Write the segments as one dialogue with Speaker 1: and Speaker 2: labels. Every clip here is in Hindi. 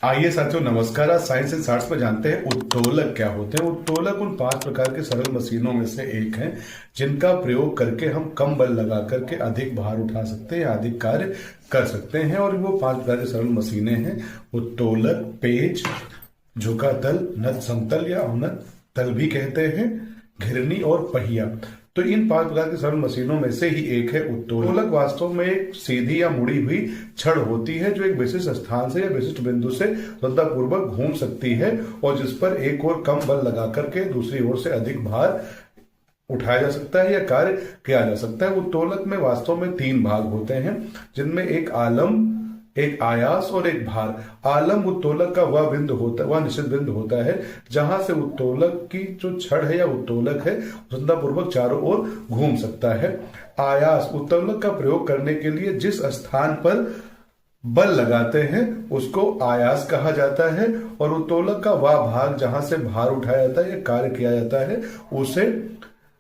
Speaker 1: आइए साथियों, नमस्कार। आज साइंस एंड आर्ट्स में जानते हैं उत्तोलक क्या होते हैं। उत्तोलक उन 5 प्रकार के सरल मशीनों में से एक है जिनका प्रयोग करके हम कम बल लगा करके अधिक भार उठा सकते हैं या अधिक कार्य कर सकते हैं। और वो 5 प्रकार की सरल मशीनें हैं: उत्तोलक, पेच, झुका तल, नत समतल या अवनत तल भी कहते हैं, घिरनी और पहिया। तो इन 5 प्रकार की सरल मशीनों में से ही एक है उत्तोलक। उत्तोलक वास्तव में एक सीधी या मुड़ी हुई छड़ होती है जो एक विशिष्ट स्थान से या विशिष्ट बिंदु से श्रद्धापूर्वक घूम सकती है और जिस पर एक और कम बल लगा करके दूसरी ओर से अधिक भार उठाया जा सकता है या कार्य किया जा सकता है। उत्तोलक में वास्तव में 3 भाग होते हैं जिनमें एक आलम, एक आयास और एक भार। आलम उत्तोलक का वह बिंदु होता है, वह निश्चित बिंदु होता है जहां से उत्तोलक की जो छड़ है या उत्तोलक है श्रद्धापूर्वक चारों ओर घूम सकता है। आयास उत्तोलक का प्रयोग करने के लिए जिस स्थान पर बल लगाते हैं उसको आयास कहा जाता है, और उत्तोलक का वह भाग जहां से भार उठाया जाता है या कार्य किया जाता है उसे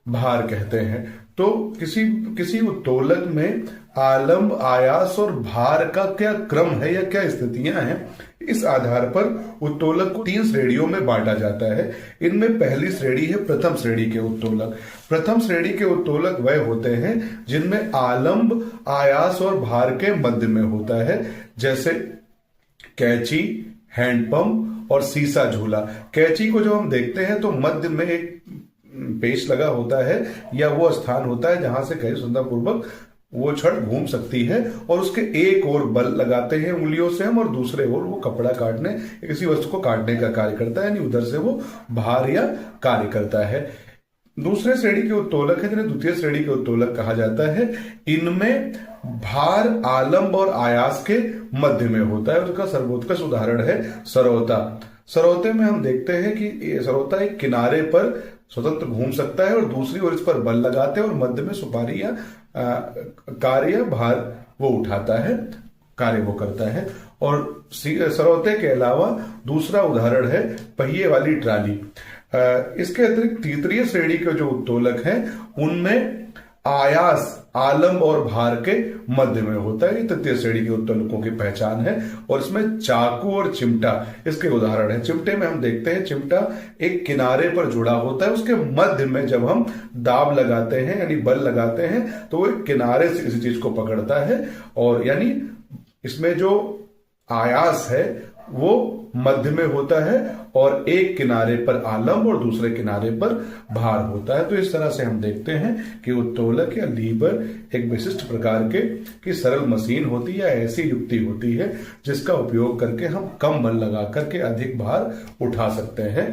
Speaker 1: भार कहते हैं। तो किसी उत्तोलक में आलम्ब, आयास और भार का क्या क्रम है या क्या स्थितियां हैं, इस आधार पर उत्तोलक को 3 श्रेणियों में बांटा जाता है। इनमें पहली श्रेणी है प्रथम श्रेणी के उत्तोलक। प्रथम श्रेणी के उत्तोलक वह होते हैं जिनमें आलम्ब, आयास और भार के मध्य में होता है, जैसे कैंची, हैंडपंप और सीसा झूला। कैंची को जब हम देखते हैं तो मध्य में एक पेच लगा होता है या वो स्थान होता है जहां से कहीं सुंदरपूर्वक वो छड़ घूम सकती है, और उसके एक ओर बल लगाते हैं उंगलियों से हम, और दूसरे ओर वो कपड़ा काटने, किसी वस्तु को काटने का कार्य करता है, यानी उधर से वो भार या कार्य करता है। दूसरे श्रेणी के उत्तोलक है जिन्हें द्वितीय श्रेणी के उत्तोलक कहा जाता है। इनमें भार आलम्ब और आयास के मध्य में होता है। उसका सर्वोत्कृष्ट उदाहरण है सरौता। सरौते में हम देखते हैं कि सरौता एक किनारे पर स्वतंत्र घूम सकता है और दूसरी ओर इस पर बल लगाते हैं और मध्य में सुपारी या कार्य भार वो उठाता है, कार्य वो करता है। और सरौते के अलावा दूसरा उदाहरण है पहिए वाली ट्राली। इसके अतिरिक्त तृतीय श्रेणी के जो उत्तोलक हैं उनमें आयास आलम्ब और भार के मध्य में होता है। ये तृतीय श्रेणी के उत्तोलकों की पहचान है। और इसमें चाकू और चिमटा इसके उदाहरण है। चिमटे में हम देखते हैं चिमटा एक किनारे पर जुड़ा होता है, उसके मध्य में जब हम दाब लगाते हैं यानी बल लगाते हैं तो वो एक किनारे से किसी चीज को पकड़ता है, और यानी इसमें जो आयास है वो मध्य में होता है और एक किनारे पर आलम्ब और दूसरे किनारे पर भार होता है। तो इस तरह से हम देखते हैं कि उत्तोलक या लीवर एक विशिष्ट प्रकार की सरल मशीन होती है, ऐसी युक्ति होती है जिसका उपयोग करके हम कम बल लगा करके अधिक भार उठा सकते हैं।